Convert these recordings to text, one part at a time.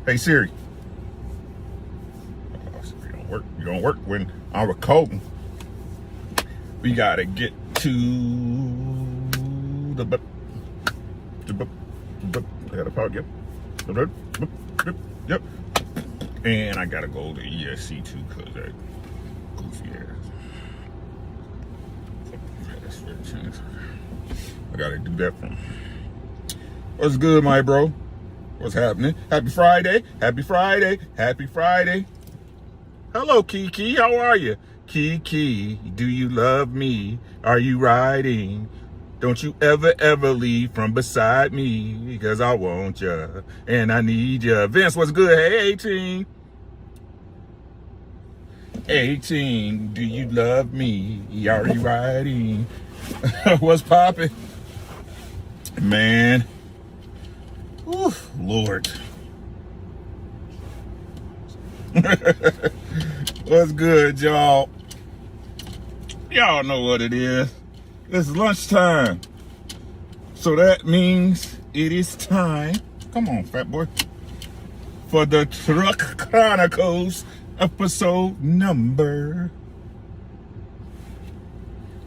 Hey Siri. You don't work when I'm recording. We gotta get to the I gotta park, yep. And I gotta go to ESC too, cause that goofy ass. I gotta do that from. What's good, my bro? What's happening? Happy Friday. Happy Friday. Happy Friday. Hello, Kiki. How are you? Kiki, do you love me? Are you riding? Don't you ever leave from beside me, because I want you and I need you. Vince, what's good? Hey, 18. 18, do you love me? Are you riding? What's popping? Man. Oof, Lord. What's good, y'all? Y'all know what it is. It's lunchtime. So that means it is time. Come on, fat boy. For the Truck Chronicles episode number.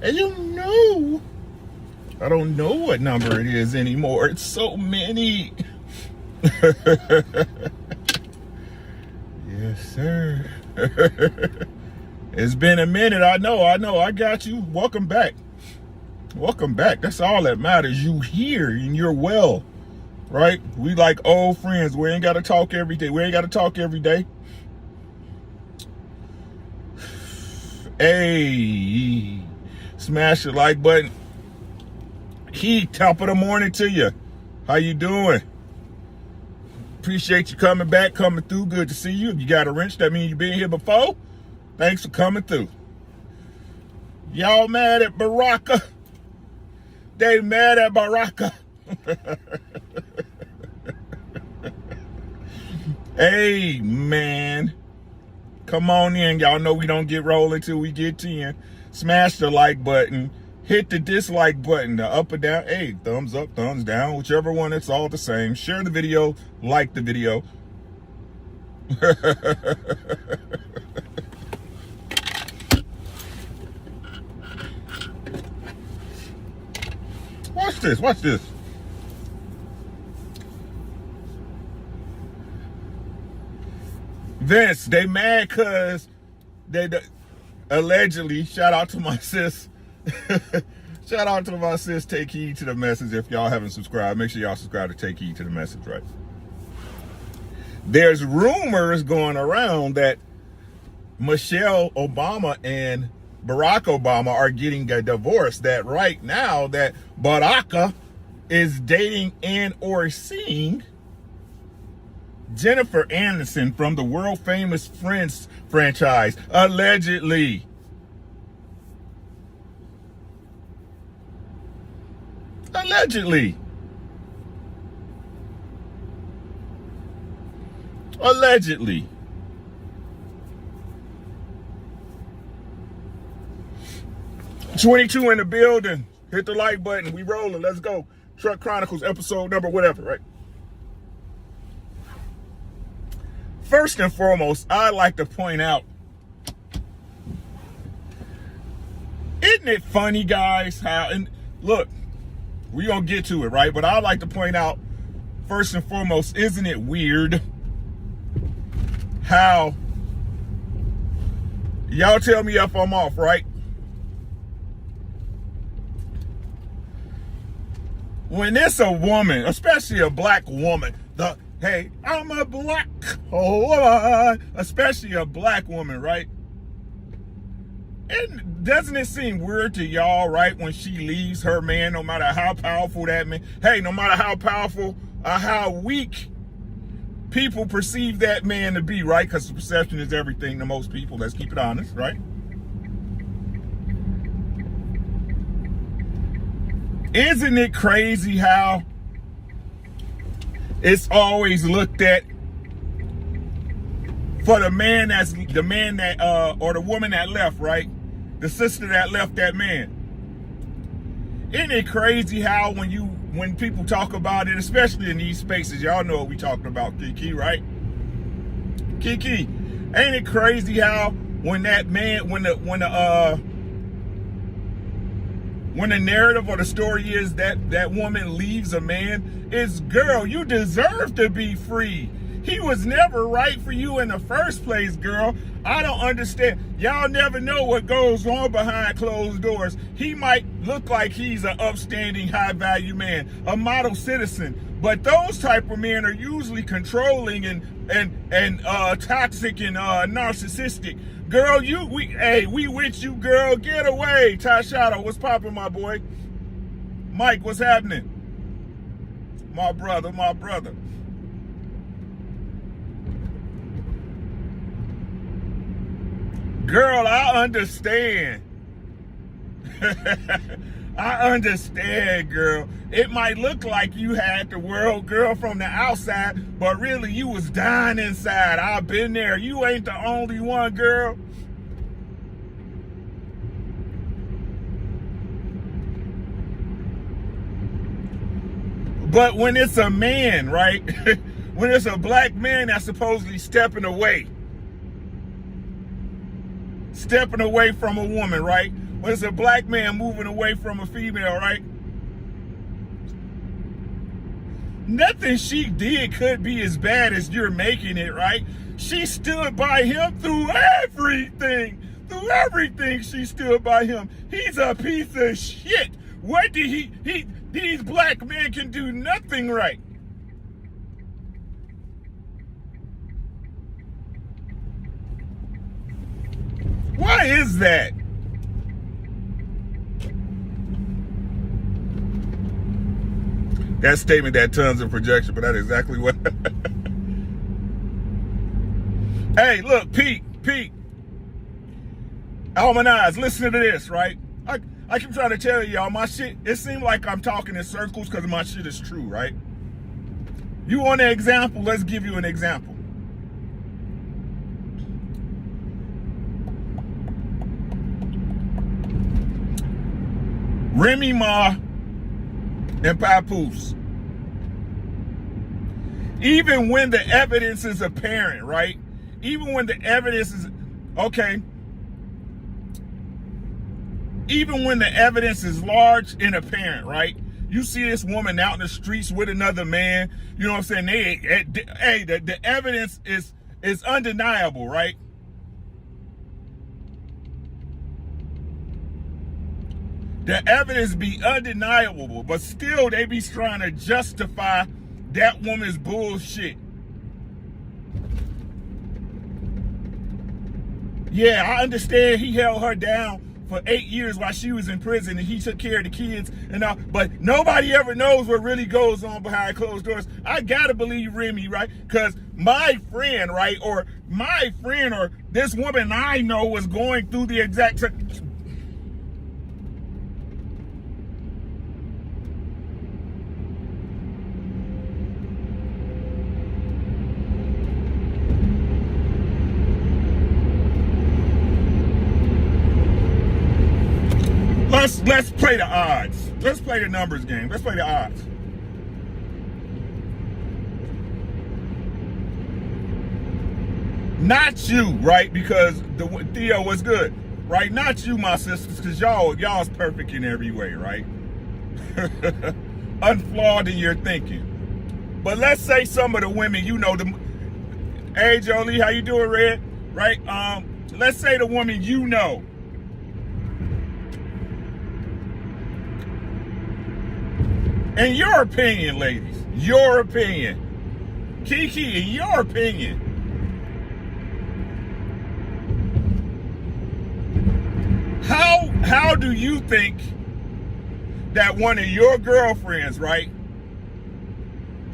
And you know, I don't know what number it is anymore. It's so many. Yes, sir. It's been a minute. I know. I got you. Welcome back. Welcome back. That's all that matters. You here and you're well, right? We like old friends. We ain't got to talk every day. Hey, smash the like button. Top of the morning to you. How you doing? Appreciate you coming back, coming through. Good to see you. If you got a wrench, that means you've been here before. Thanks for coming through. Y'all mad at Baraka? They mad at Baraka. Hey, man. Come on in. Y'all know we don't get rolling till we get 10. Smash the like button. Hit the dislike button, the up or down. Hey, thumbs up, thumbs down, whichever one, it's all the same. Share the video, like the video. Watch this. Vince, they mad cause they allegedly, shout out to my sis. Shout out to my sis, Take Heed to the Message. If y'all haven't subscribed, make sure y'all subscribe to Take Heed to the Message, right? There's rumors going around that Michelle Obama and Barack Obama are getting a divorce. That right now that Baraka is dating and or seeing Jennifer Aniston from the world famous Friends franchise, allegedly. Allegedly. 22 in the building. Hit the like button. We rolling. Let's go. Truck Chronicles episode number whatever, right? First and foremost, I'd like to point out, isn't it funny, guys, how, and look, we're going to get to it, right? But I'd like to point out, first and foremost, isn't it weird how, y'all tell me if I'm off, right? When it's a woman, especially a black woman, hey, I'm a black woman, especially a black woman, right? And doesn't it seem weird to y'all, right, when she leaves her man, no matter how powerful that man, hey, no matter how powerful or how weak people perceive that man to be, right? Because perception is everything to most people. Let's keep it honest, right? Isn't it crazy how it's always looked at for the man that or the woman that left, right? The sister that left that man. Isn't it crazy how when people talk about it, especially in these spaces, y'all know what we talking about, Kiki, right? Kiki, ain't it crazy how when that man, when the narrative or the story is that woman leaves a man, it's girl, you deserve to be free. He was never right for you in the first place, girl. I don't understand. Y'all never know what goes on behind closed doors. He might look like he's an upstanding, high-value man, a model citizen, but those type of men are usually controlling and toxic and narcissistic. Girl, we with you, girl. Get away. Ty Shadow, what's poppin', my boy? Mike, what's happening? My brother. Girl, I understand. I understand, girl. It might look like you had the world, girl, from the outside, but really you was dying inside. I've been there. You ain't the only one, girl. But when it's a man, right? When it's a black man that's supposedly stepping away from a woman, right? When it's a black man moving away from a female, right? Nothing she did could be as bad as you're making it, right? She stood by him through everything. Through everything, she stood by him. He's a piece of shit. What did these black men can do nothing right. Why is that? That statement, that tons of projection, but that's exactly what. Hey, look, Pete. Almanaz, listen to this, right? I keep trying to tell y'all, my shit, it seems like I'm talking in circles because my shit is true, right? You want an example? Let's give you an example. Remy Ma and Papoose. Even when the evidence is apparent, right? Even when the evidence is, okay. Even when the evidence is large and apparent, right? You see this woman out in the streets with another man, you know what I'm saying? The evidence is undeniable, right? The evidence be undeniable, but still they be trying to justify that woman's bullshit. Yeah, I understand he held her down for 8 years while she was in prison and he took care of the kids and all, but nobody ever knows what really goes on behind closed doors. I gotta believe Remy, right? Because my friend, right, or this woman I know was going through the exact same. Let's play the odds. Let's play the numbers game. Let's play the odds. Not you, right? Because Theo was good, right? Not you, my sisters, because y'all's perfect in every way, right? Unflawed in your thinking. But let's say some of the women, you know, hey Jolie, how you doing, Red? Right? Let's say the woman you know. In your opinion, ladies, your opinion. Kiki, in your opinion. How do you think that one of your girlfriends, right?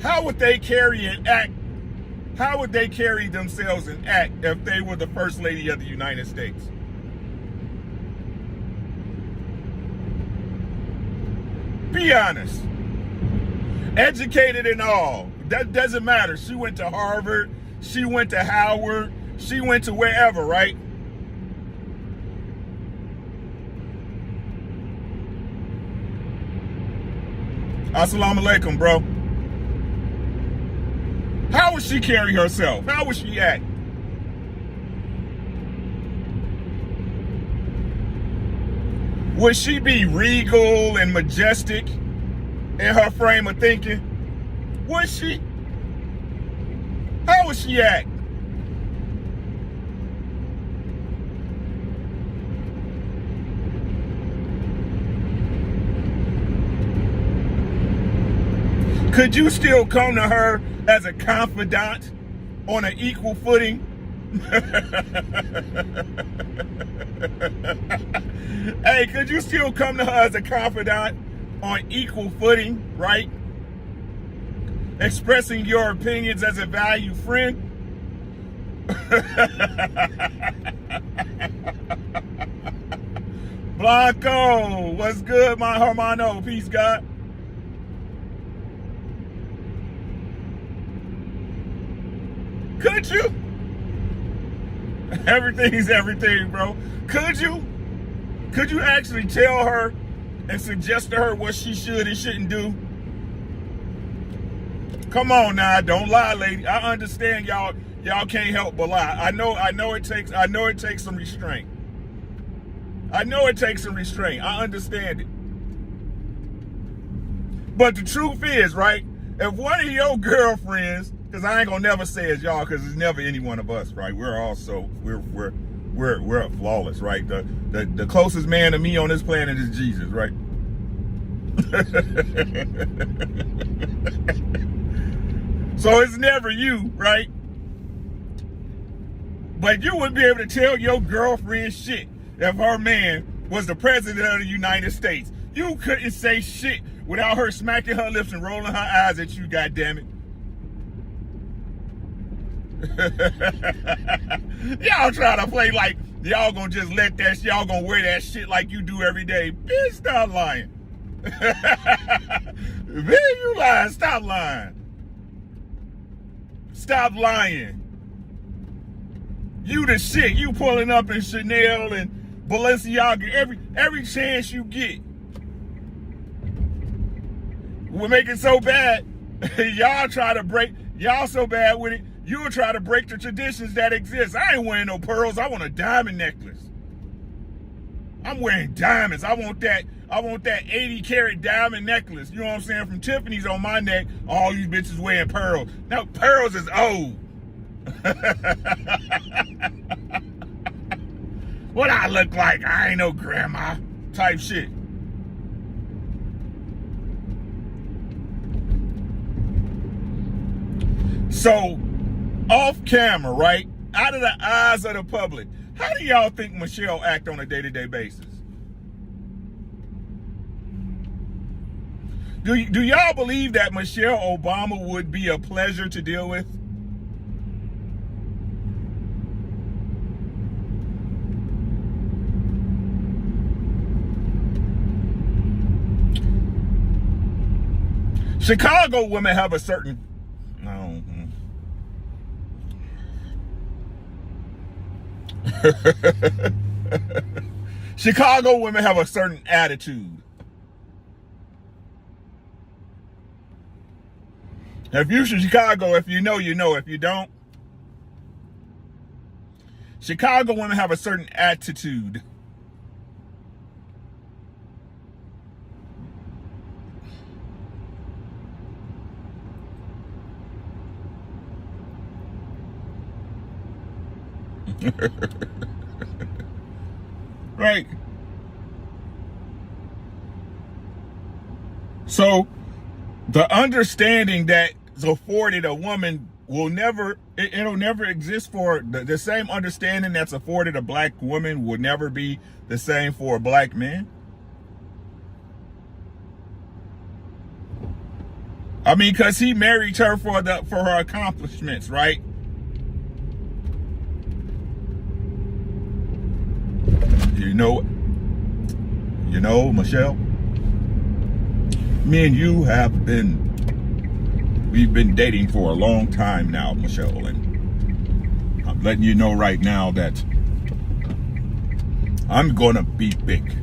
How would they carry and act? How would they carry themselves and act if they were the first lady of the United States? Be honest. Educated and all. That doesn't matter. She went to Harvard. She went to Howard. She went to wherever, right? Assalamu alaikum, bro. How would she carry herself? How would she act? would she be regal and majestic in her frame of thinking? Would she? How would she act? Could you still come to her as a confidant on an equal footing? Hey, could you still come to her as a confidant on equal footing, right? Expressing your opinions as a valued friend? Blanco, what's good, my hermano? Peace, God. Could you? Everything's everything, bro. Could you? Could you actually tell her and suggest to her what she should and shouldn't do? Come on now, don't lie, lady. I understand y'all can't help but lie. I know it takes some restraint. I know it takes some restraint. I understand it. But the truth is, right? If one of your girlfriends, because I ain't gonna never say it's y'all, because it's never any one of us, right? We're flawless, right? The closest man to me on this planet is Jesus, right? So it's never you, right? But you would be able to tell your girlfriend shit if her man was the president of the United States. You couldn't say shit without her smacking her lips and rolling her eyes at you, goddammit. Y'all try to play like y'all gonna just let that, y'all gonna wear that shit like you do every day. Bitch, stop lying. Bitch, you lying. Stop lying. Stop lying. You the shit. You pulling up in Chanel and Balenciaga every chance you get. We'll make it so bad. Y'all so bad with it. You'll try to break the traditions that exist. I ain't wearing no pearls. I want a diamond necklace. I'm wearing diamonds. I want that 80 karat diamond necklace. You know what I'm saying? From Tiffany's on my neck. All you bitches wearing pearls. Now pearls is old. What I look like? I ain't no grandma type shit. So, off camera, right? Out of the eyes of the public, how do y'all think Michelle act on a day-to-day basis? Do y'all believe that Michelle Obama would be a pleasure to deal with? Chicago women have a certain... Chicago women have a certain attitude. If you're from Chicago, if you know, you know. If you don't, Chicago women have a certain attitude. Right. So the understanding that is afforded a woman will never, it'll never exist for the same understanding that's afforded a black woman will never be the same for a black man. I mean, because he married her for her accomplishments, right? You know, Michelle, me and you we've been dating for a long time now, Michelle, and I'm letting you know right now that I'm gonna be big.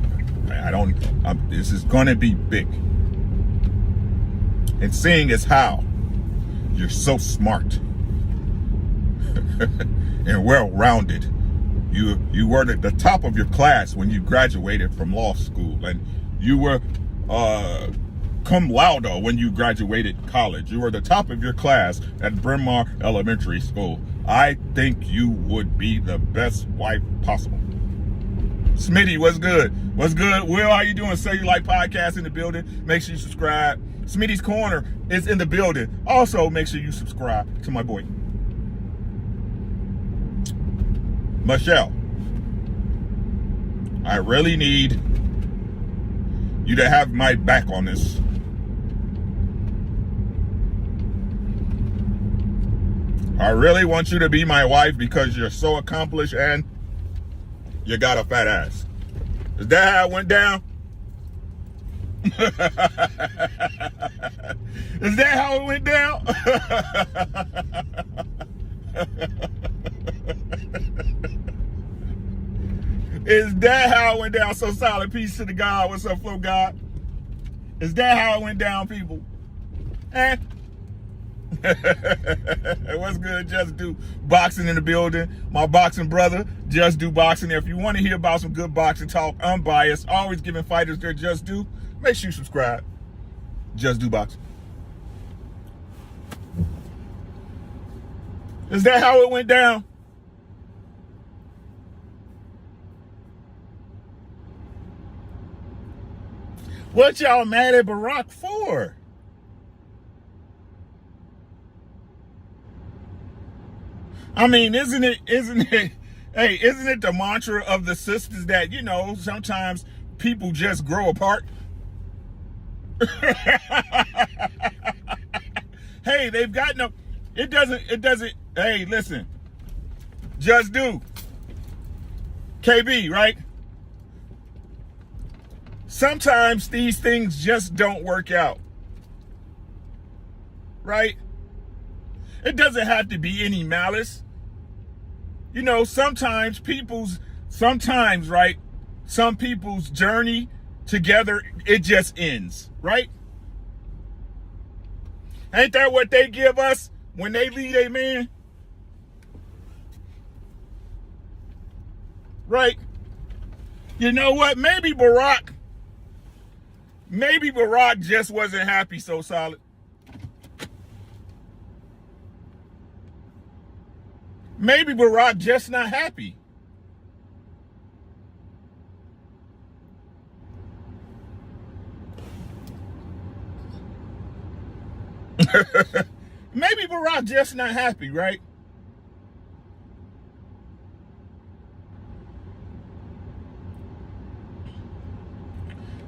This is gonna be big. And seeing as how you're so smart and well-rounded, You were at the top of your class when you graduated from law school, and you were cum laude when you graduated college. You were the top of your class at Bryn Mawr Elementary School. I think you would be the best wife possible. Smitty, what's good? What's good? Will, how you doing? Cellulite Podcast in the building. Make sure you subscribe. Smitty's Corner is in the building. Also, make sure you subscribe to my boy, Michelle. I really need you to have my back on this. I really want you to be my wife because you're so accomplished and you got a fat ass. Is that how it went down? Is that how it went down? Is that how it went down? So solid. Peace to the God. What's up, Flow God? Is that how it went down, people? Eh? What's good? Just Do Boxing in the building. My boxing brother, Just Do Boxing. If you want to hear about some good boxing talk, unbiased, always giving fighters their just due, make sure you subscribe. Just Do Boxing. Is that how it went down? What y'all mad at Barack for? I mean, isn't it, hey, isn't it the mantra of the sisters that, you know, sometimes people just grow apart? Hey, they've got no, it doesn't, hey, listen, Just Do. KB, right? Sometimes these things just don't work out. Right? It doesn't have to be any malice. You know, sometimes right? Some people's journey together, it just ends, right? Ain't that what they give us when they lead a man? Right? You know what? Maybe Barack just wasn't happy, so solid. Maybe Barack just not happy. Maybe Barack just not happy, right?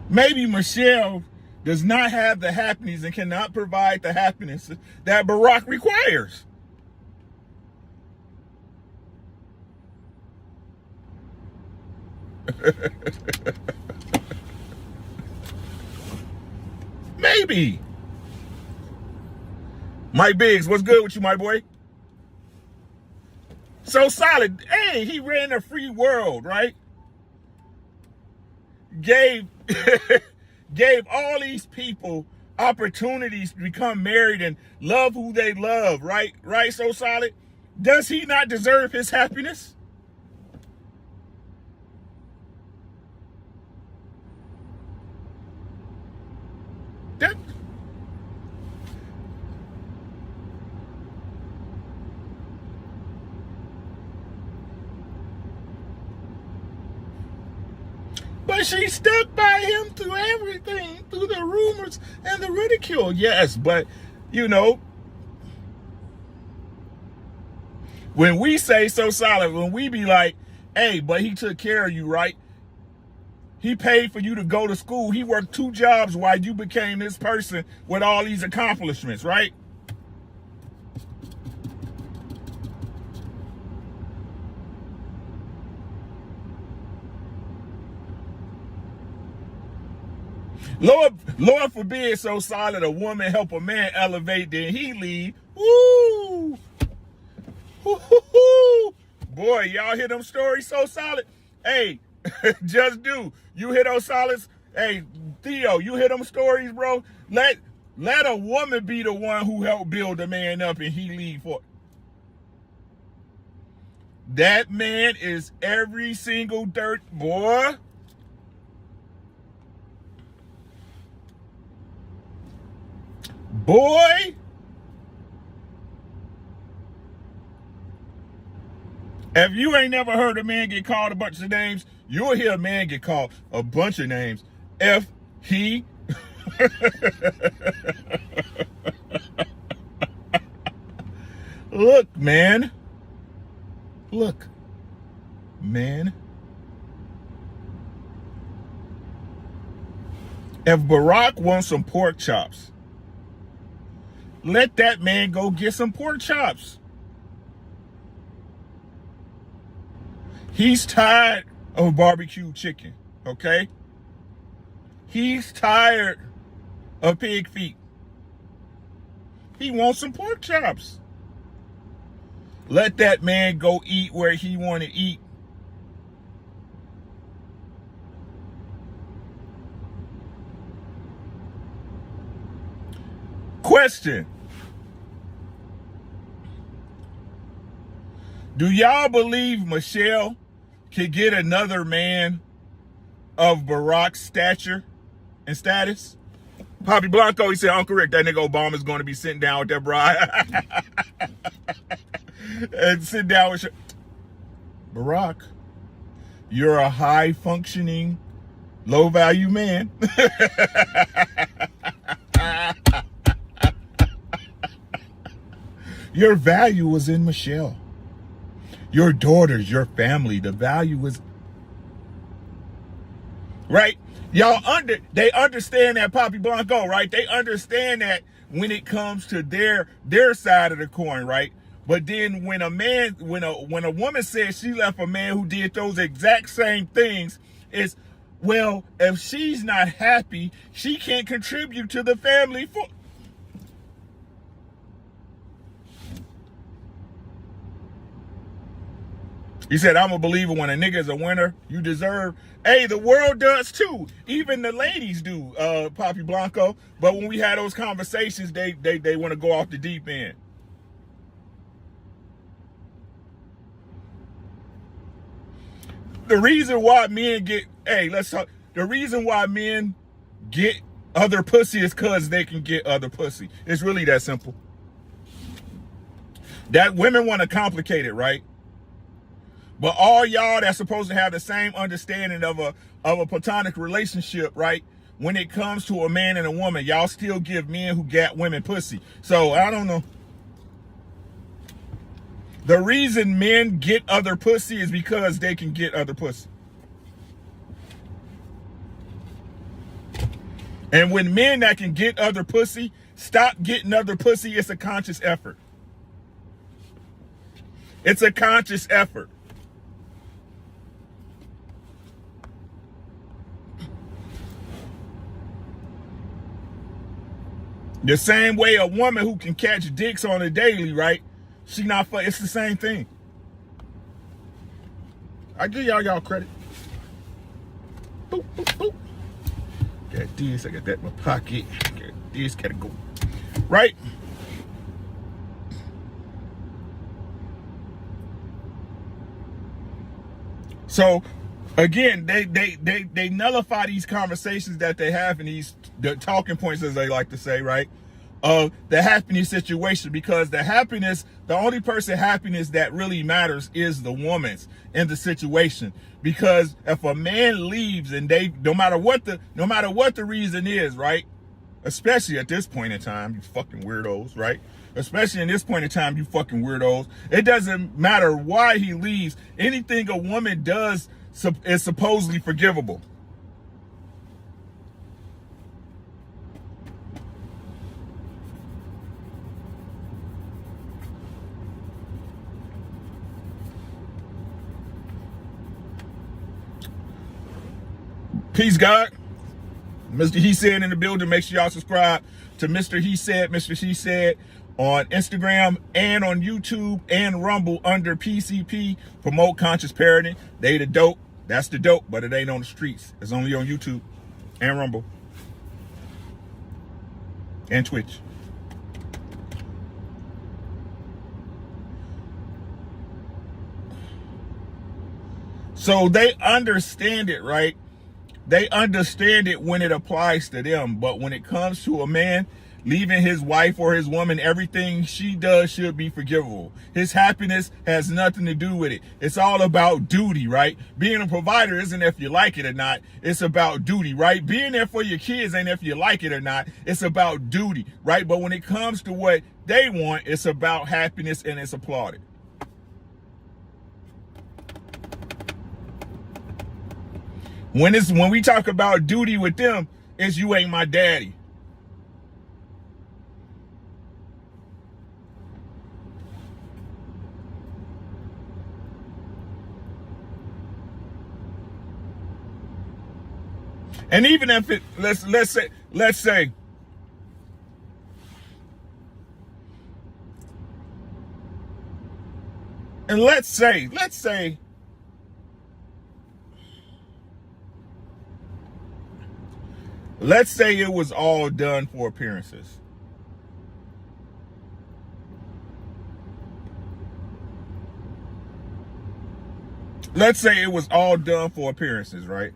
Maybe Michelle does not have the happiness and cannot provide the happiness that Barack requires. Maybe. Mike Biggs, what's good with you, my boy? So solid. Hey, he ran a free world, right? Gave all these people opportunities to become married and love who they love, right? Right, so solid. Does he not deserve his happiness? But she stuck by him through everything, through the rumors and the ridicule. Yes, but, you know, when we say so solid, when we be like, hey, but he took care of you, right? He paid for you to go to school. He worked 2 jobs while you became this person with all these accomplishments, right? Lord forbid, so solid, a woman help a man elevate, then he leave. Woo! Woo-hoo-hoo. Boy, y'all hear them stories so solid? Hey, Just Do. You hear those solids? Hey, Theo, you hear them stories, bro? Let a woman be the one who helped build a man up and he leave for. That man is every single dirt boy. Boy. If you ain't never heard a man get called a bunch of names, you'll hear a man get called a bunch of names. If he Look, man. Look, man. If Barack wants some pork chops, let that man go get some pork chops. He's tired of barbecue chicken, okay? He's tired of pig feet. He wants some pork chops. Let that man go eat where he want to eat. Question. Do y'all believe Michelle could get another man of Barack's stature and status? Poppy Blanco, he said, Uncle Rick, that nigga Obama's going to be sitting down with that bride. And sit down with Barack, you're a high-functioning, low-value man. Your value was in Michelle. Your daughters, your family, the value was... Right? Y'all they understand that, Poppy Blanco, right? They understand that when it comes to their side of the coin, right? But then when a woman says she left a man who did those exact same things, it's, well, if she's not happy, she can't contribute to the family for... He said, I'm a believer when a nigga is a winner, you deserve. Hey, the world does too. Even the ladies do, Poppy Blanco. But when we had those conversations, they want to go off the deep end. The reason why men get, the reason why men get other pussy is because they can get other pussy. It's really that simple. That women want to complicate it, right? But all y'all that's supposed to have the same understanding of a platonic relationship, right? When it comes to a man and a woman, y'all still give men who got women pussy. So I don't know. The reason men get other pussy is because they can get other pussy. And when men that can get other pussy stop getting other pussy, it's a conscious effort. It's a conscious effort. The same way a woman who can catch dicks on a daily, right? She not fuck. It's the same thing. I give y'all credit. Boop, boop, boop. Got this. I got that in my pocket. Got this. Gotta go. Right? So, again, they nullify these conversations that they have and the talking points, as they like to say, right? Of the happiness situation, because the only person happiness that really matters is the woman's in the situation. Because if a man leaves and no matter what the reason is, right? Especially at this point in time, you fucking weirdos, right? Especially in this point in time, you fucking weirdos. It doesn't matter why he leaves. Anything a woman does is supposedly forgivable. Peace, God. Mr. He Said in the building. Make sure y'all subscribe to Mr. He Said, Mr. She Said on Instagram and on YouTube and Rumble under PCP, Promote Conscious Parenting. They the dope. That's the dope, but it ain't on the streets. It's only on YouTube and Rumble and Twitch. So they understand it, right? They understand it when it applies to them. But when it comes to a man leaving his wife or his woman, everything she does should be forgivable. His happiness has nothing to do with it. It's all about duty, right? Being a provider isn't if you like it or not. It's about duty, right? Being there for your kids ain't if you like it or not. It's about duty, right? But when it comes to what they want, it's about happiness and it's applauded. When we talk about duty with them, it's you ain't my daddy. And even if it let's say and let's say it was all done for appearances. Let's say it was all done for appearances, right?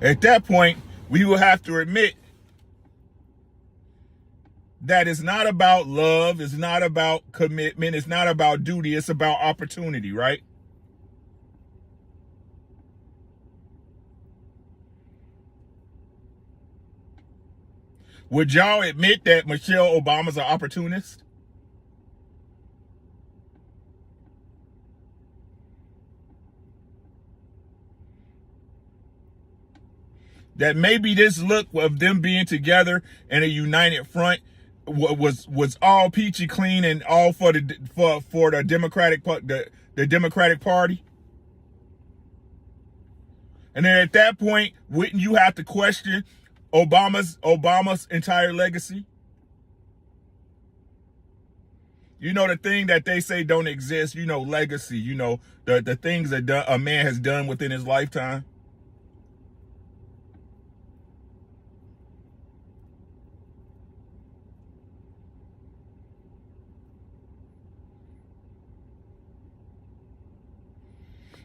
At that point, we will have to admit that it's not about love, it's not about commitment, it's not about duty, it's about opportunity, right? Would y'all admit that Michelle Obama's an opportunist? That maybe this look of them being together in a united front was all peachy clean and all for the Democratic Party? And then at that point, wouldn't you have to question Obama's entire legacy? You know, the thing that they say don't exist, you know, legacy, you know, the things that a man has done within his lifetime.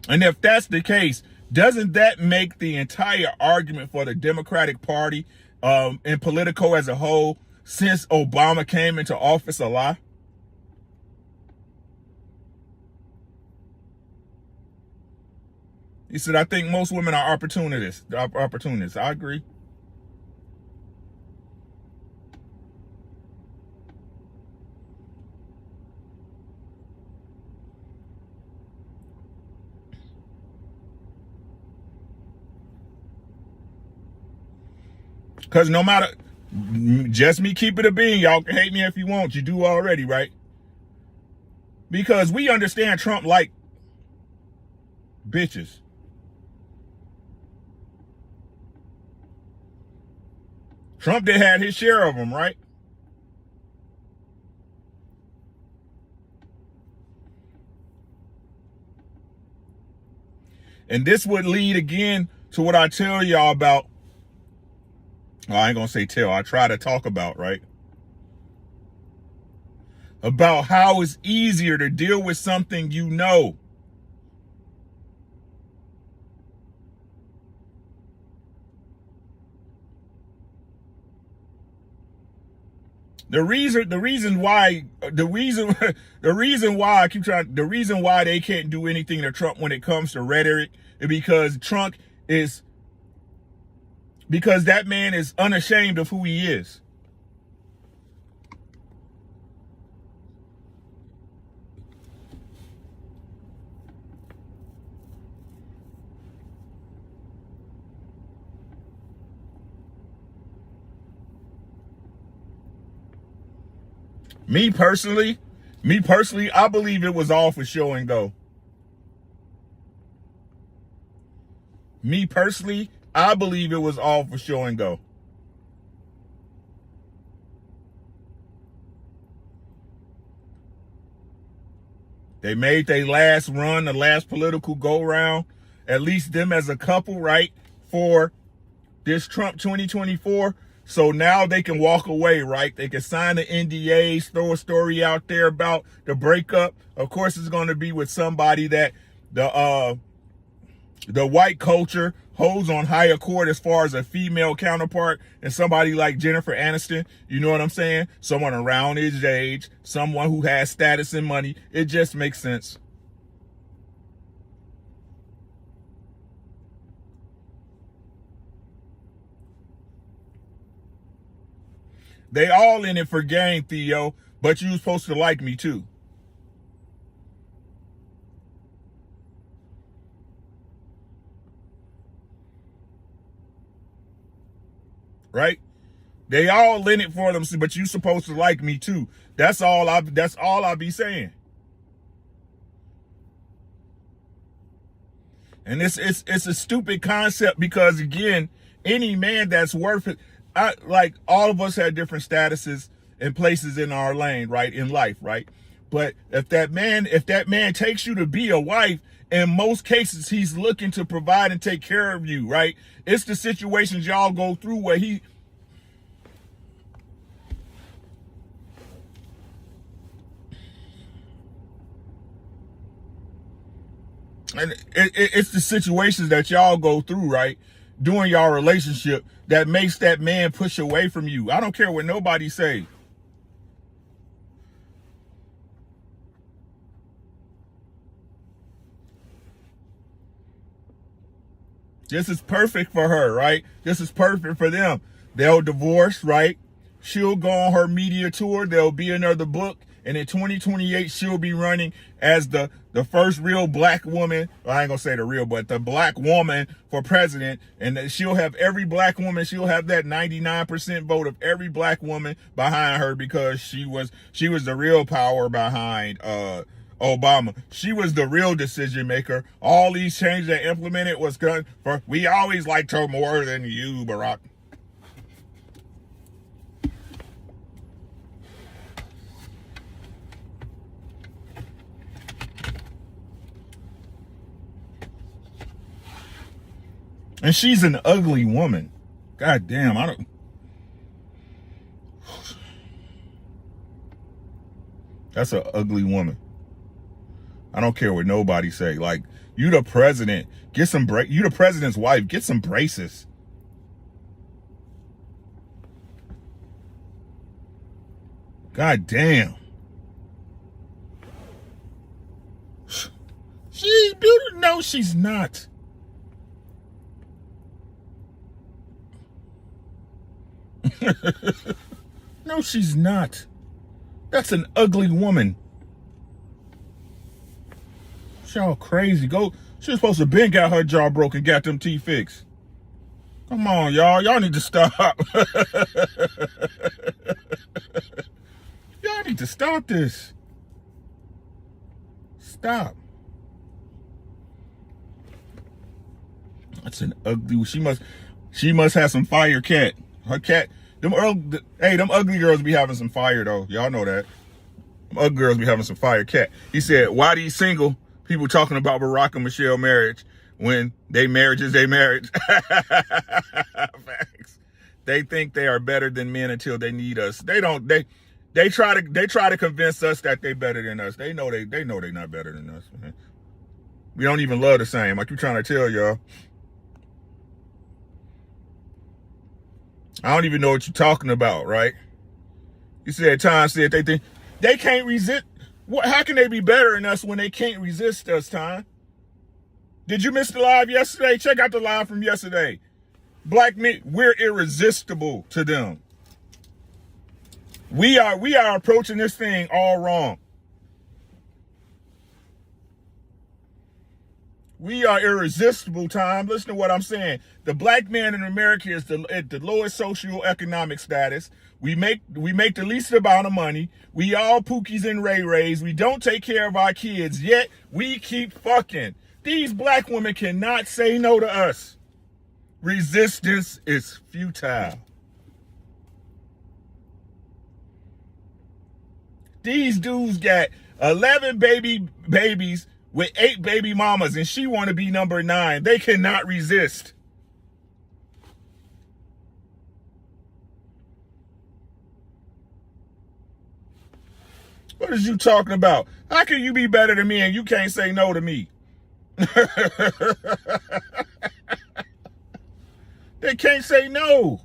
And if that's the case, doesn't that make the entire argument for the Democratic Party and Politico as a whole since Obama came into office a lie? He said, I think most women are opportunists. I agree. Because no matter, just me keep it a bean, y'all can hate me if you want. You do already, right? Because we understand Trump like bitches. Trump did had his share of them, right? And this would lead again to what I tell y'all about. Well, I ain't gonna say tell, I try to talk about, right? About how it's easier to deal with something you know. The reason why they can't do anything to Trump when it comes to rhetoric is because that man is unashamed of who he is. Me personally, I believe it was all for show and go. Me personally, I believe it was all for show and go. They made their last run, the last political go round, at least them as a couple, right, for this Trump 2024. So now they can walk away, right? They can sign the NDAs, throw a story out there about the breakup. Of course, it's going to be with somebody that the white culture holds on higher court as far as a female counterpart, and somebody like Jennifer Aniston, you know what I'm saying? Someone around his age, someone who has status and money. It just makes sense. They all in it for gain, Theo, but you supposed to like me too. Right? They all in it for them, but you supposed to like me too. That's all I be saying. And it's a stupid concept because, again, any man that's worth it, like all of us have different statuses and places in our lane, right, in life, right? But if that man takes you to be a wife, in most cases he's looking to provide and take care of you, right? It's the situations y'all go through where he and it's the situations that y'all go through, right, during y'all relationship that makes that man push away from you. I don't care what nobody say. This is perfect for her, right? This is perfect for them. They'll divorce, right? She'll go on her media tour. There'll be another book. And in 2028, she'll be running as the first real black woman. Well, I ain't going to say the real, but the black woman for president. And she'll have every black woman. She'll have that 99% vote of every black woman behind her because she was the real power behind Obama. She was the real decision maker. All these changes that implemented was good for, we always liked her more than you, Barack. And she's an ugly woman. God damn, I don't. That's an ugly woman. I don't care what nobody say. Like, you the president, get some you the president's wife, get some braces. God damn. She's beautiful. No, she's not. No, she's not. That's an ugly woman. Y'all crazy. She was supposed to been got her jaw broken, got them teeth fixed. Come on, y'all. Y'all need to stop. Y'all need to stop this. Stop. That's an ugly. She must have some fire cat. Her cat. Them ugly girls be having some fire though. Y'all know that. Them ugly girls be having some fire cat. He said, why these single people talking about Barack and Michelle marriage when they marriage is their marriage? Facts. They think they are better than men until they need us. They don't. They try to convince us that they better than us. They know they not better than us. Man. We don't even love the same. Like you trying to tell y'all. I don't even know what you're talking about, right? You said Tom said they think they can't resist. How can they be better than us when they can't resist us, Tom? Did you miss the live yesterday? Check out the live from yesterday. Black men, we're irresistible to them. We are approaching this thing all wrong. We are irresistible, Tom. Listen to what I'm saying. The black man in America is at the lowest socioeconomic status. We make the least amount of money. We all pookies and ray-rays. We don't take care of our kids, yet we keep fucking. These black women cannot say no to us. Resistance is futile. These dudes got 11 babies with 8 baby mamas and she want to be number 9. They cannot resist. What is you talking about? How can you be better than me and you can't say no to me? They can't say no.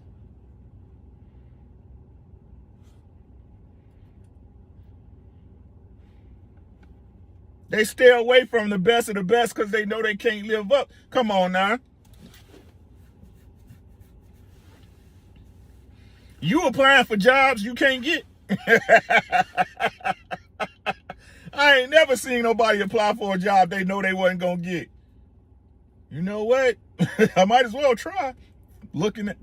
They stay away from the best of the best because they know they can't live up. Come on now. You applying for jobs you can't get. I ain't never seen nobody apply for a job they know they wasn't going to get. You know what? I might as well try. Looking at...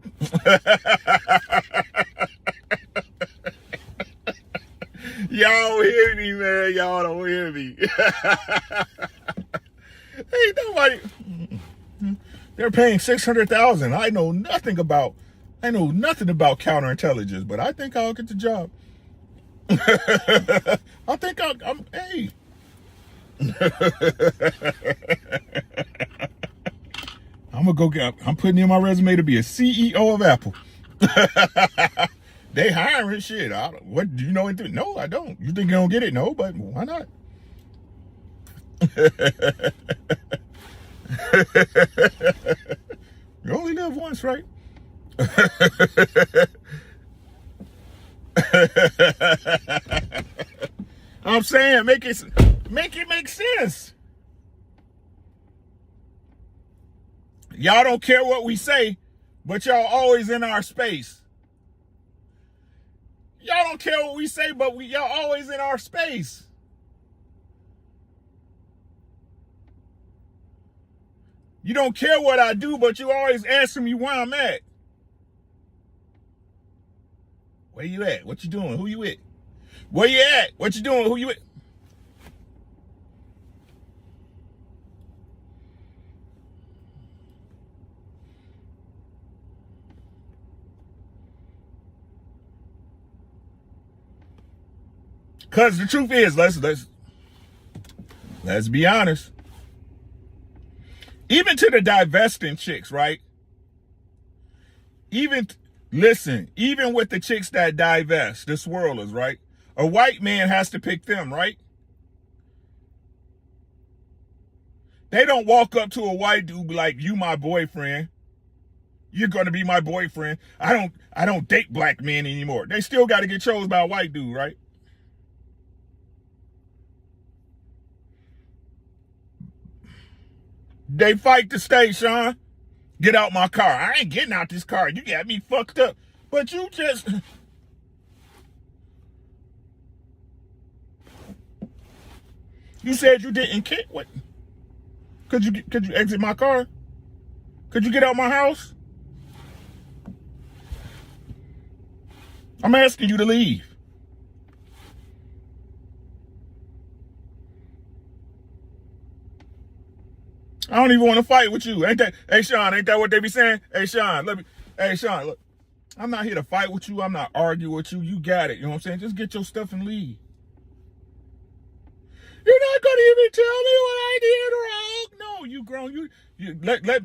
Y'all hear me, man. Y'all don't hear me. Ain't nobody... They're paying $600,000. I know nothing about counterintelligence, but I think I'll get the job. I think I'm hey. I'm putting in my resume to be a CEO of Apple. They hiring shit. What do you know anything? No, I don't. You think you're gonna get it? No, but why not? You only live once, right? I'm saying make it make sense. Y'all don't care what we say, but y'all always in our space. Y'all don't care what we say, but y'all always in our space. You don't care what I do, but you always asking me where I'm at. Where you at? What you doing? Who you with? Where you at? What you doing? Who you with? Cause the truth is, let's be honest. Even to the divesting chicks, right? Even with the chicks that divest, the swirlers, right? A white man has to pick them, right? They don't walk up to a white dude like, you my boyfriend. You're gonna be my boyfriend. I don't date black men anymore. They still gotta get chose by a white dude, right? They fight to stay, Sean. Get out my car. I ain't getting out this car. You got me fucked up. But you just... You said you didn't care. What? Could you exit my car? Could you get out my house? I'm asking you to leave. I don't even want to fight with you. Hey Sean, ain't that what they be saying? Hey Sean, look. I'm not here to fight with you. I'm not arguing with you. You got it. You know what I'm saying? Just get your stuff and leave. You're not gonna even tell me what I did wrong. No, you grown. You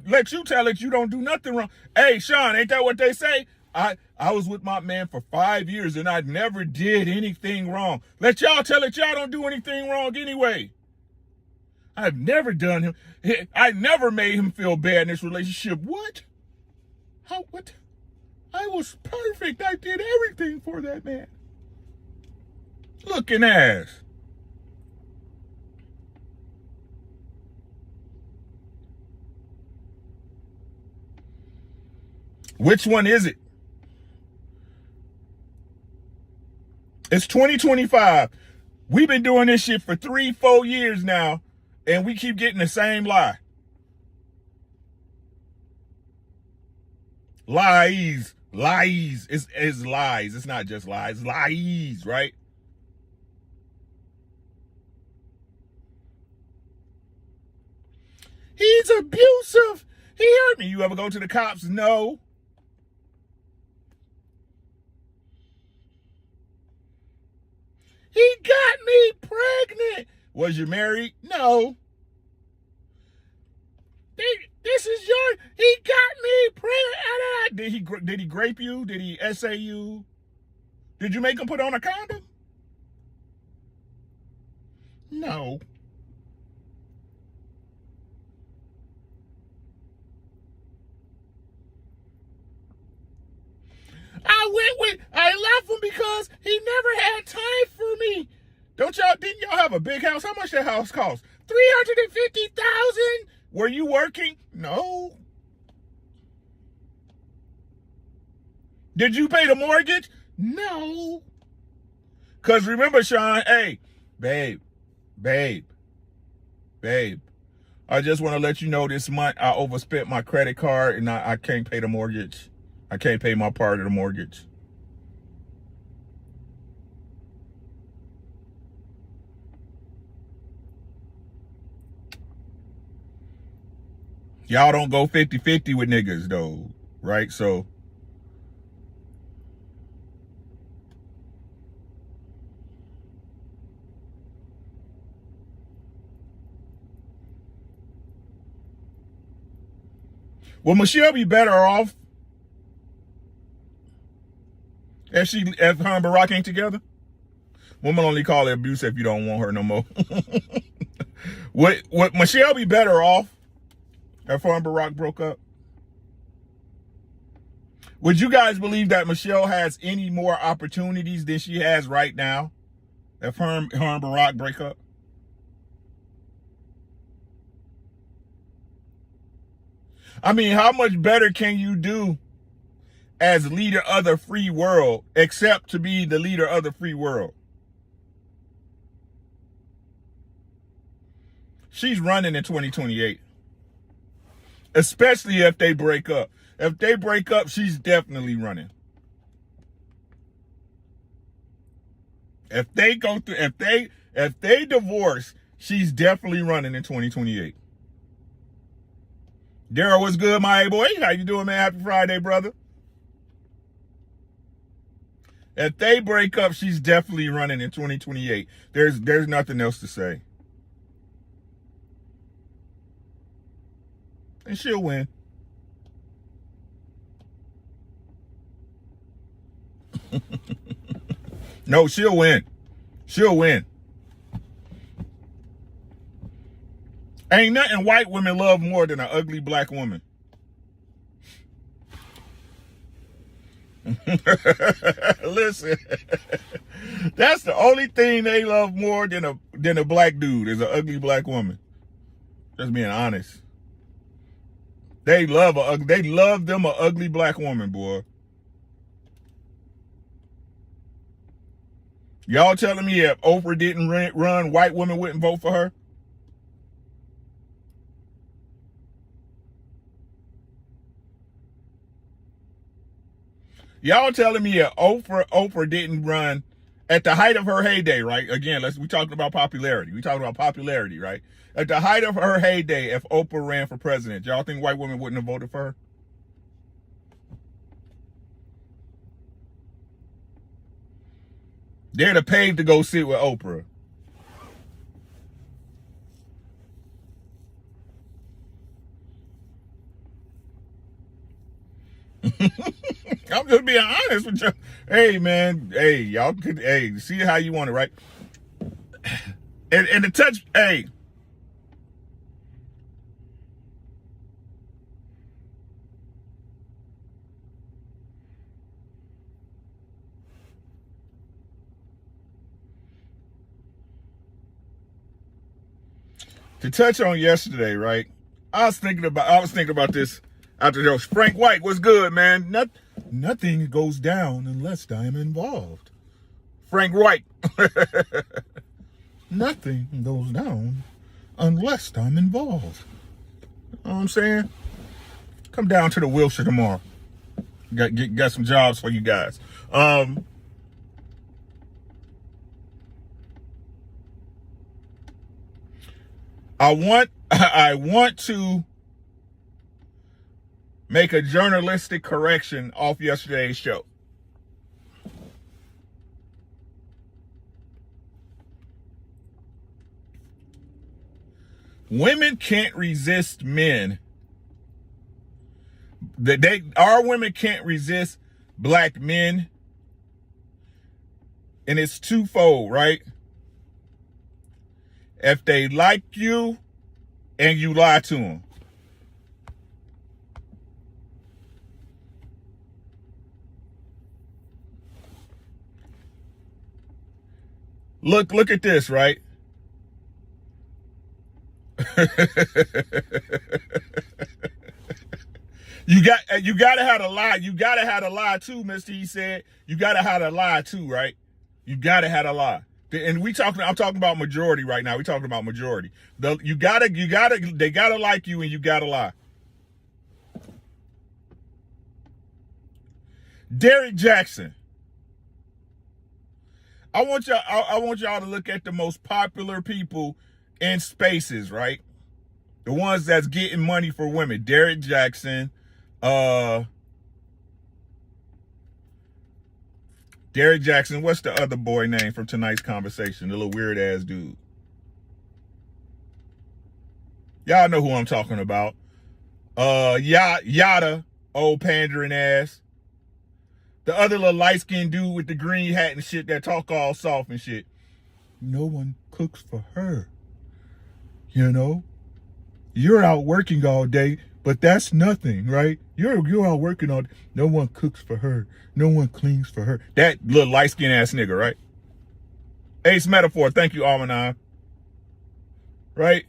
let you tell it you don't do nothing wrong. Hey Sean, ain't that what they say? I was with my man for 5 years and I never did anything wrong. Let y'all tell it y'all don't do anything wrong anyway. I've never done him. I never made him feel bad in this relationship. What? How? What? I was perfect. I did everything for that man. Looking ass. Which one is it? It's 2025. We've been doing this shit for 3-4 years now. And we keep getting the same lie. Lies. It's lies. It's not just lies. Lies, right? He's abusive. He hurt me. You ever go to the cops? No. He got me pregnant. Was you married? No. this is your, he got me pregnant. Did he grape you? Did he essay you? Did you make him put on a condom? No. I left him because he never had time for me. Didn't y'all have a big house? How much that house cost? $350,000? Were you working? No. Did you pay the mortgage? No. Because remember, Sean, hey, babe, I just want to let you know this month I overspent my credit card and I can't pay the mortgage. I can't pay my part of the mortgage. Y'all don't go 50-50 with niggas though, right? So will Michelle be better off if her and Barack ain't together? Women only call it abuse if you don't want her no more. Would Michelle be better off if her and Barack broke up? Would you guys believe that Michelle has any more opportunities than she has right now if her and Barack break up? I mean, how much better can you do as leader of the free world except to be the leader of the free world? She's running in 2028. Especially if they break up. If they break up, she's definitely running. If they divorce, she's definitely running in 2028. Daryl, what's good, my boy? How you doing, man? Happy Friday, brother. If they break up, she's definitely running in 2028. There's nothing else to say. And she'll win. No, she'll win. She'll win. Ain't nothing white women love more than an ugly black woman. Listen, that's the only thing they love more than a black dude is an ugly black woman. Just being honest. They love them a ugly black woman, boy. Y'all telling me if Oprah didn't run, white women wouldn't vote for her? Y'all telling me if Oprah didn't run at the height of her heyday, right? Again, we talking about popularity. We talking about popularity, right? At the height of her heyday, if Oprah ran for president, y'all think white women wouldn't have voted for her? They'd have paid to go sit with Oprah. I'm just being honest with you. Hey, man. Hey, y'all could, see how you want it, right? And the touch, to touch on yesterday, right? I was thinking about this after those. Frank White, what's good, man? Nothing goes down unless I'm involved. Frank White. Nothing goes down unless I'm involved. You know what I'm saying? Come down to the Wilshire tomorrow. Got some jobs for you guys. I want to make a journalistic correction off yesterday's show. Women can't resist men Our women can't resist black men, and it's twofold, right? If they like you and you lie to them. Look at this, right? You gotta have a lie. You gotta have a lie too, Mister. He said you gotta have a lie too, right? You gotta have a lie. And I'm talking about majority right now. We're talking about majority. They gotta like you and you gotta lie. Derrick Jackson. I want y'all to look at the most popular people in spaces, right? The ones that's getting money for women. Derrick Jackson, Derrick Jackson, what's the other boy name from tonight's conversation? The little weird ass dude. Y'all know who I'm talking about. Yada, old pandering ass. The other little light-skinned dude with the green hat and shit that talk all soft and shit. No one cooks for her. You know? You're out working all day, but that's nothing, right? You're out working all day. No one cooks for her. No one cleans for her. That little light-skinned ass nigga, right? Ace Metaphor, thank you, Almanon. Right?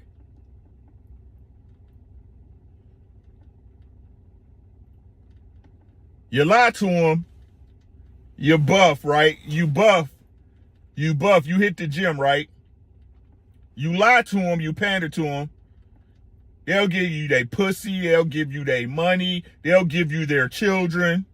You lie to him. You buff, right? You buff. You hit the gym, right? You lie to them, you pander to them. They'll give you their pussy, they'll give you their money, they'll give you their children.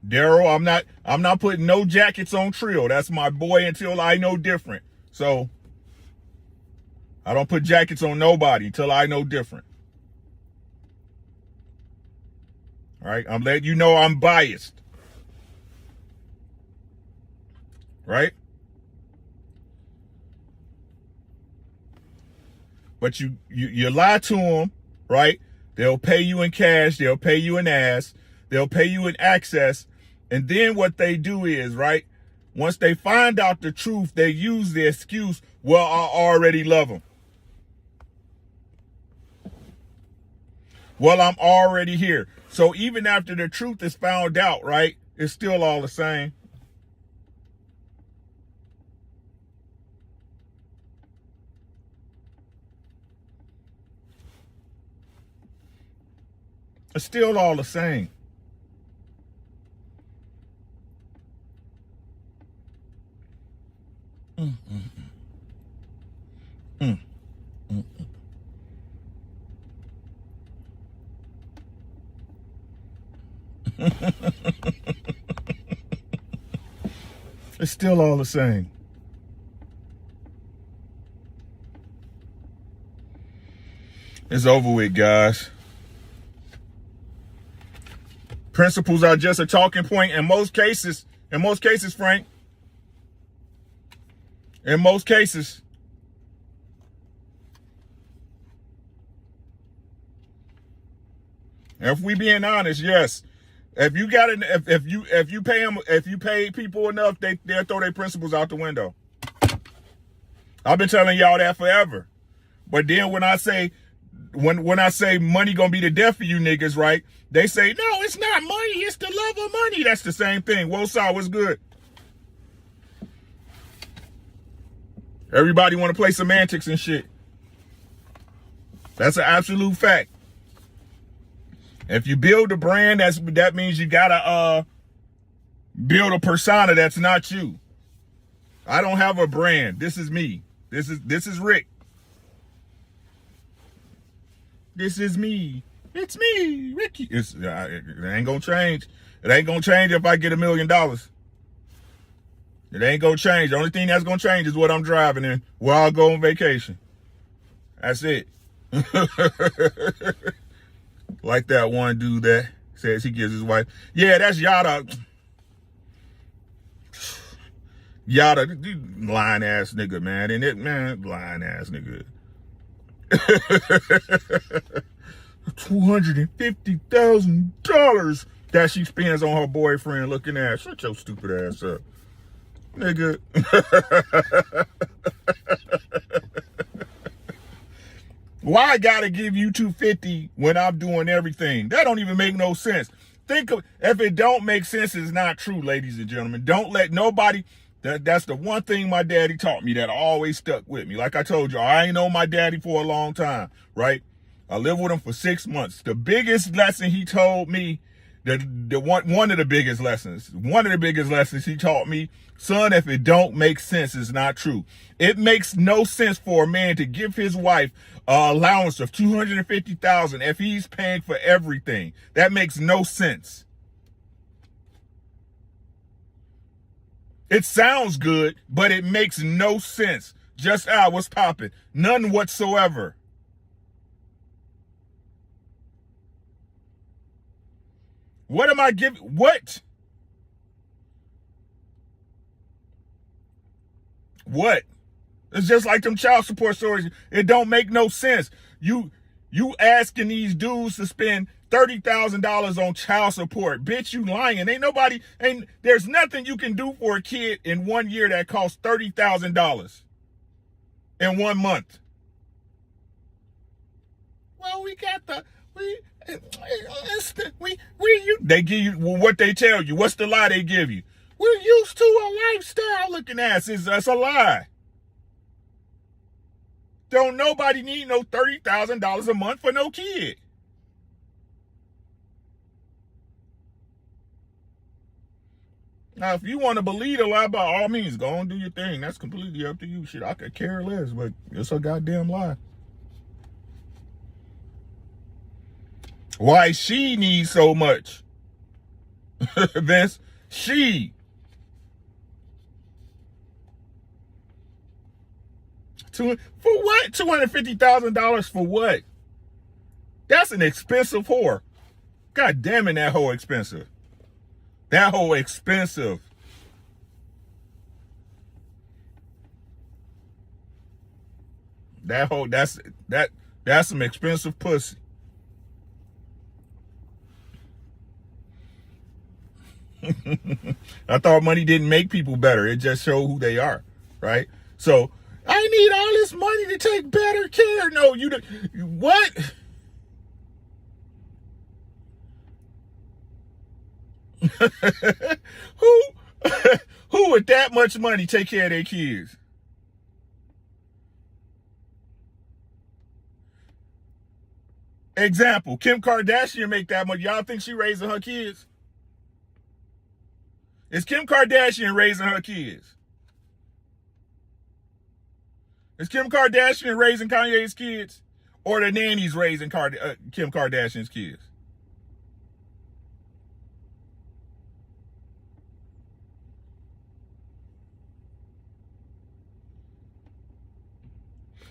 Daryl, I'm not putting no jackets on Trill. That's my boy until I know different. So I don't put jackets on nobody until I know different. All right? I'm letting you know I'm biased. Right? But you lie to them, right? They'll pay you in cash, they'll pay you in ass, they'll pay you in access. And then what they do is, right, once they find out the truth, they use the excuse, well, I already love them. Well, I'm already here. So even after the truth is found out, right, it's still all the same. It's still all the same. It's still all the same. It's over with, guys. Principles are just a talking point in most cases. In most cases, Frank. In most cases. If we being honest, yes. If you got it, if you pay people enough, they'll throw their principles out the window. I've been telling y'all that forever. But then when I say money gonna be the death for you niggas, right? They say, no, it's not money, it's the love of money. That's the same thing. Wosa, what's good? Everybody want to play semantics and shit. That's an absolute fact. If you build a brand, that means you gotta build a persona that's not you. I don't have a brand. This is me. This is Rick. This is me. It's me, Ricky. It ain't gonna change. It ain't gonna change if I get $1 million. It ain't gonna change. The only thing that's gonna change is what I'm driving in, where I'll go on vacation. That's it. Like that one dude that says he gives his wife. Yeah, that's Yada. Yada, lying ass nigga, man. And it, man, lying ass nigga. $250,000 that she spends on her boyfriend looking at. Shut your stupid ass up, nigga. Why I gotta give you $250 when I'm doing everything? That don't even make no sense. Think of, if it don't make sense, it's not true, ladies and gentlemen. Don't let nobody. That's the one thing my daddy taught me that always stuck with me. Like I told you, I ain't known my daddy for a long time, right? I lived with him for 6 months. The biggest lesson he told me, one of the biggest lessons he taught me, son, if it don't make sense, it's not true. It makes no sense for a man to give his wife an allowance of $250,000 if he's paying for everything. That makes no sense. It sounds good, but it makes no sense. Just what's popping? None whatsoever. What am I giving? What? What? It's just like them child support stories. It don't make no sense. You asking these dudes to spend $30,000 on child support. Bitch, you lying. There's nothing you can do for a kid in 1 year that costs $30,000 in 1 month. Well, they give you what they tell you. What's the lie they give you? We're used to a lifestyle looking ass. That's a lie. Don't nobody need no $30,000 a month for no kid. Now, if you want to believe a lie, by all means, go and do your thing. That's completely up to you. Shit, I could care less, but it's a goddamn lie. Why she needs so much? Vince, she. For what? $250,000 for what? That's an expensive whore. God damn it, that hoe expensive. That hoe expensive. That hoe, that's some expensive pussy. I thought money didn't make people better. It just showed who they are, right? So, I need all this money to take better care. No, you don't. What? Who with that much money take care of their kids? Example, Kim Kardashian make that much. Y'all think she raising her kids? Is Kim Kardashian raising her kids? Is Kim Kardashian raising Kanye's kids? Or the nannies raising Kim Kardashian's kids?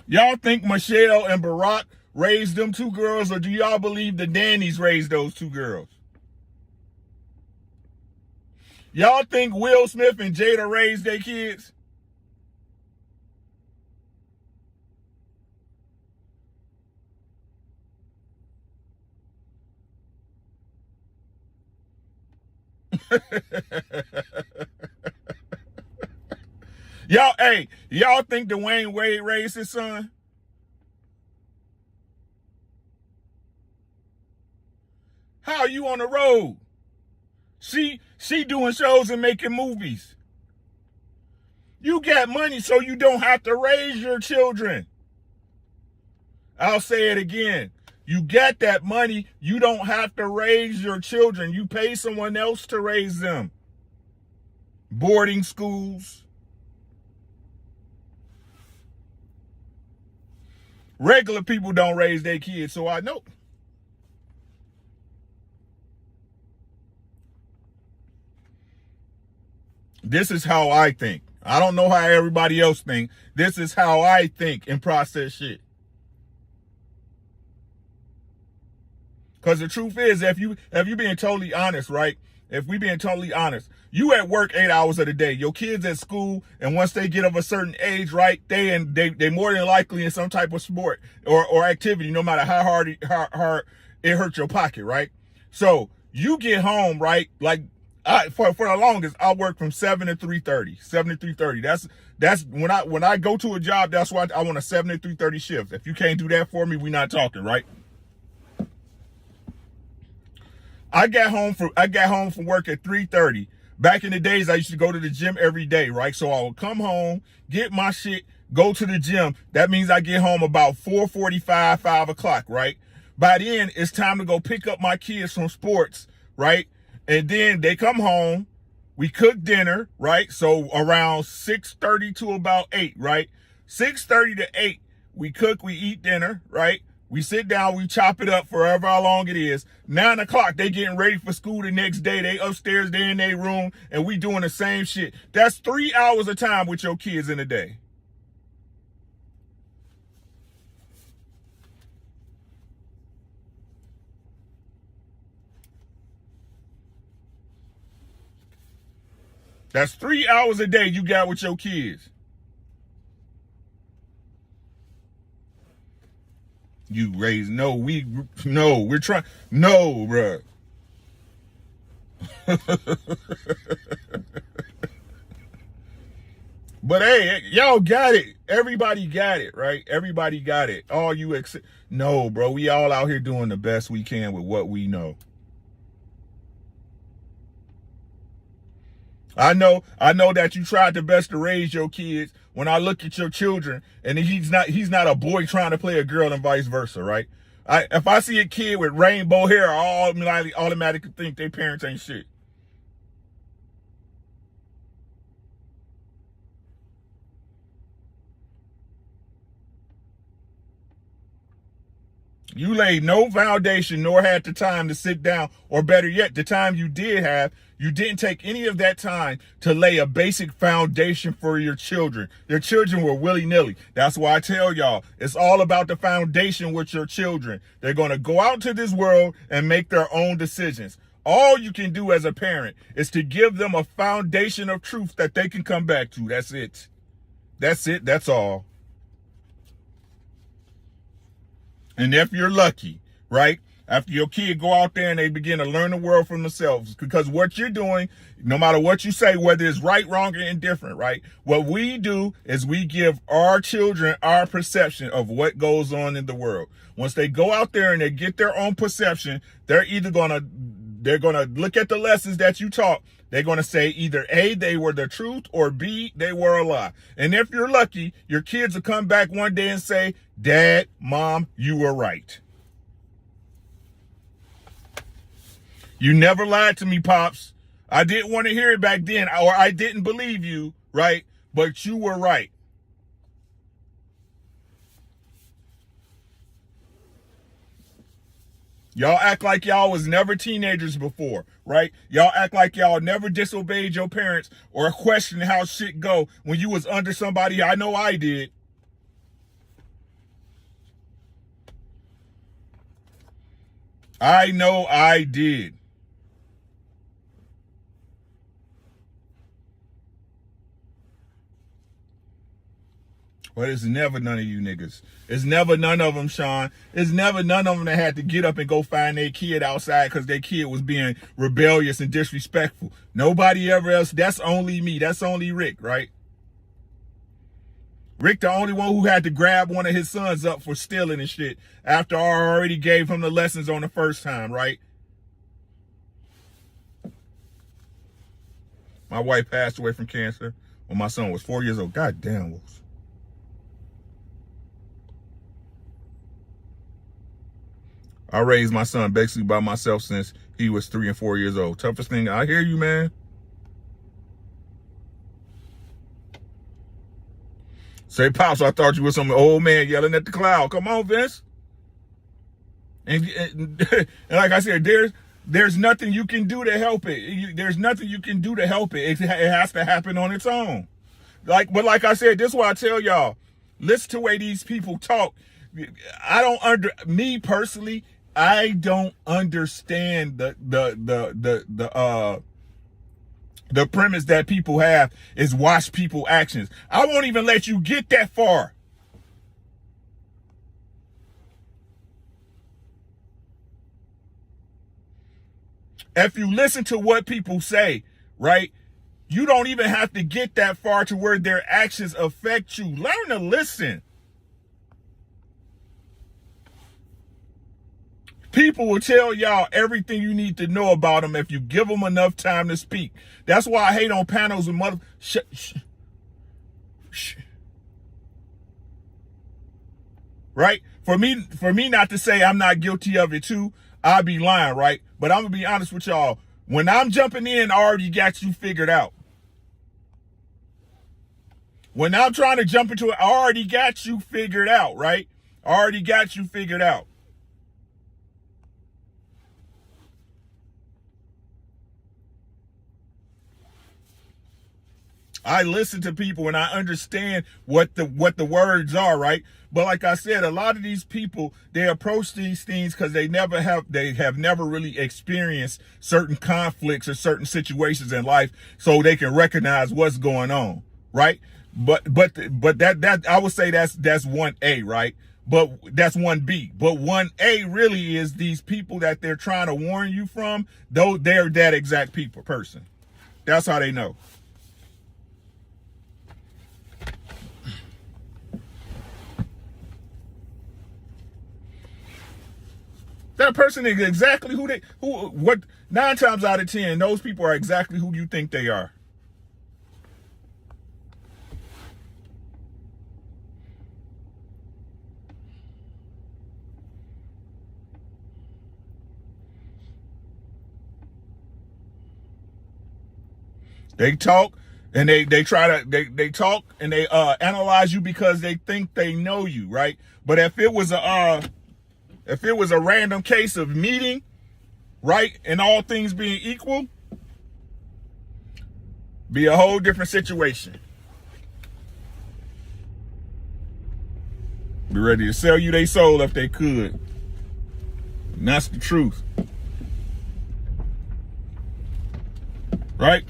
Y'all think Michelle and Barack raised them two girls, or do y'all believe the nannies raised those two girls? Y'all think Will Smith and Jada raised their kids? Y'all think Dwayne Wade raised his son? How are you on the road? She doing shows and making movies. You got money so you don't have to raise your children. I'll say it again. You got that money, you don't have to raise your children. You pay someone else to raise them. Boarding schools. Regular people don't raise their kids, so I know. This is how I think. I don't know how everybody else think. This is how I think and process shit. Because the truth is, if you being totally honest, right? If we being totally honest, you at work 8 hours of the day, your kids at school, and once they get of a certain age, right, they more than likely in some type of sport or activity, no matter how hard it hurts your pocket, right? So you get home, right? Like for the longest, I work from 7 to 3:30. 7 to 3:30. That's when I go to a job, that's why I want a 7 to 3:30 shift. If you can't do that for me, we're not talking, right? I got home from work at 3:30. Back in the days, I used to go to the gym every day, right? So I would come home, get my shit, go to the gym. That means I get home about 4:45, 5 o'clock, right? By then, it's time to go pick up my kids from sports, right? And then they come home, we cook dinner, right? So around 6:30 to about 8, right? 6:30 to 8, we cook, we eat dinner, right? We sit down, we chop it up for however how long it is. 9 o'clock, they getting ready for school the next day. They upstairs, they in their room, and we doing the same shit. That's 3 hours of time with your kids in a day. That's 3 hours a day you got with your kids. You raise, we're trying, no, bruh. But hey, y'all got it. Everybody got it, right? Everybody got it. All you except, no, bro, we all out here doing the best we can with what we know. I know that you tried the best to raise your kids. When I look at your children, and he's not a boy trying to play a girl and vice versa, right? If I see a kid with rainbow hair, I automatically think their parents ain't shit. You laid no foundation nor had the time to sit down, or better yet, the time you did have, you didn't take any of that time to lay a basic foundation for your children. Your children were willy-nilly. That's why I tell y'all, it's all about the foundation with your children. They're going to go out to this world and make their own decisions. All you can do as a parent is to give them a foundation of truth that they can come back to. That's it. That's it. That's all. And if you're lucky, right, after your kid go out there and they begin to learn the world for themselves, because what you're doing, no matter what you say, whether it's right, wrong, or indifferent, right, what we do is we give our children our perception of what goes on in the world. Once they go out there and they get their own perception, they're gonna look at the lessons that you taught. They're going to say either A, they were the truth, or B, they were a lie. And if you're lucky, your kids will come back one day and say, Dad, Mom, you were right. You never lied to me, Pops. I didn't want to hear it back then, or I didn't believe you, right? But you were right. Y'all act like y'all was never teenagers before, right? Y'all act like y'all never disobeyed your parents or questioned how shit go when you was under somebody. I know I did. I know I did. But it's never none of you niggas. It's never none of them, Sean. It's never none of them that had to get up and go find their kid outside because their kid was being rebellious and disrespectful. Nobody ever else. That's only me. That's only Rick, right? Rick, the only one who had to grab one of his sons up for stealing and shit after I already gave him the lessons on the first time, right? My wife passed away from cancer when my son was 4 years old. God damn, Wolves. I raised my son basically by myself since he was 3 and 4 years old. Toughest thing, I hear you, man. Say, Pops, I thought you were some old man yelling at the cloud. Come on, Vince. And like I said, there's nothing you can do to help it. There's nothing you can do to help it. It has to happen on its own. But like I said, this is why I tell y'all, listen to the way these people talk. Me personally, I don't understand the premise that people have is watch people actions. I won't even let you get that far. If you listen to what people say, right, you don't even have to get that far to where their actions affect you. Learn to listen. People will tell y'all everything you need to know about them if you give them enough time to speak. That's why I hate on panels with mother. Right? For me not to say I'm not guilty of it too, I'd be lying, right? But I'm gonna be honest with y'all. When I'm jumping in, I already got you figured out. When I'm trying to jump into it, I already got you figured out, right? I already got you figured out. I listen to people and I understand what the words are, right? But like I said, a lot of these people, they approach these things because they have never really experienced certain conflicts or certain situations in life, so they can recognize what's going on, right? But that I would say that's 1A, right? But that's 1B. But 1A really is these people that they're trying to warn you from, though they're that exact person. That's how they know. That person is exactly what 9 times out of 10, those people are exactly who you think they are. They talk and they talk and they analyze you because they think they know you, right? But if it was a random case of meeting, right, and all things being equal, be a whole different situation. Be ready to sell you their soul if they could. And that's the truth. Right?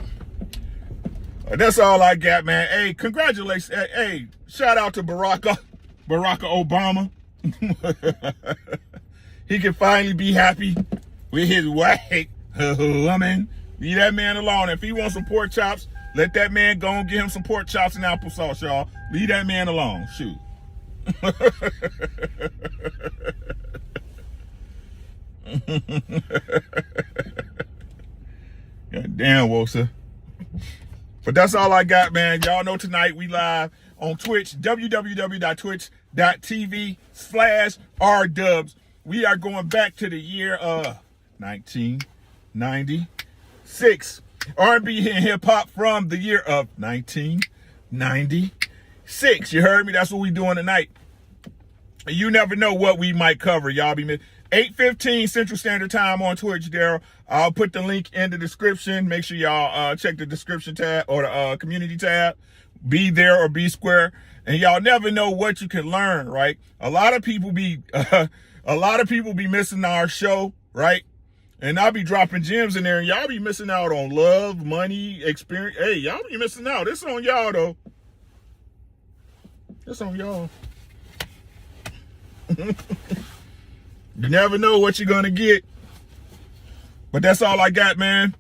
That's all I got, man. Hey, congratulations. Hey, shout out to Barack Obama. He can finally be happy with his white woman. Leave that man alone. If he wants some pork chops, let that man go and get him some pork chops and applesauce, y'all. Leave that man alone. Shoot. God damn, Wosa. But that's all I got, man. Y'all know tonight we live on Twitch, www.twitch.tv/rdubs. We are going back to the year 1996. R&B and hip hop from the year of 1996. You heard me? That's what we doing tonight. You never know what we might cover. Y'all be 8:15 Central Standard Time on Twitch, Daryl. I'll put the link in the description. Make sure y'all check the description tab or the community tab. Be there or be square. And y'all never know what you can learn, right? A lot of people be missing our show, right? And I'll be dropping gems in there, and y'all be missing out on love, money, experience. Hey, y'all be missing out. It's on y'all, though. It's on y'all. You never know what you're going to get. But that's all I got, man.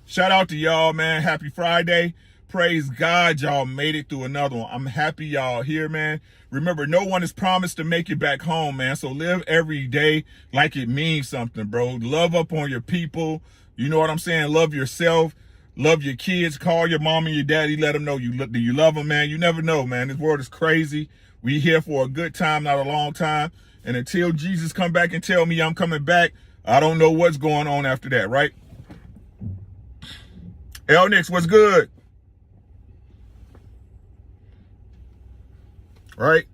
Shout out to y'all, man. Happy Friday. Praise God, y'all made it through another one. I'm happy y'all here, man. Remember, no one is promised to make it back home, man. So live every day like it means something, bro. Love up on your people. You know what I'm saying? Love yourself. Love your kids. Call your mom and your daddy. Let them know do you love them, man. You never know, man. This world is crazy. We here for a good time, not a long time. And until Jesus come back and tell me I'm coming back, I don't know what's going on after that, right? L Nix, what's good? Right?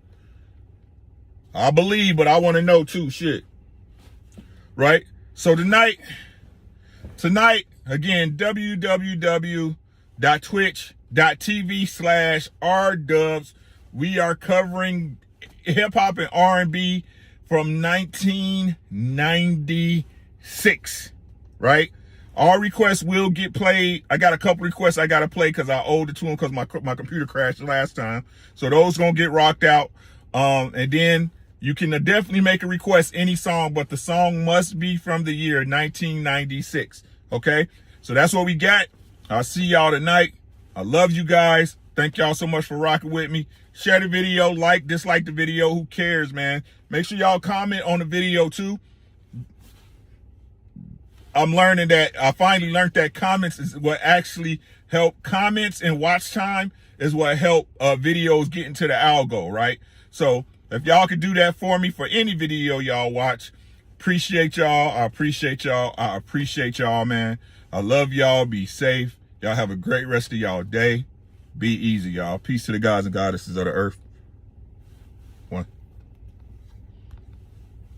I believe, but I want to know too, shit. Right? So tonight, again, www.twitch.tv/rdubs. We are covering hip hop and R&B from 1996, right? All requests will get played. I got a couple requests I got to play because I owed it to them because my computer crashed last time. So those going to get rocked out. And then you can definitely make a request any song, but the song must be from the year 1996. Okay? So that's what we got. I'll see y'all tonight. I love you guys. Thank y'all so much for rocking with me. Share the video, like, dislike the video. Who cares, man? Make sure y'all comment on the video too. I'm learning that, I finally learned that comments is what actually help. Comments and watch time is what help videos get into the algo, right? So if y'all could do that for me for any video y'all watch, appreciate y'all. I appreciate y'all. I appreciate y'all, man. I love y'all. Be safe. Y'all have a great rest of y'all day. Be easy, y'all. Peace to the gods and goddesses of the earth.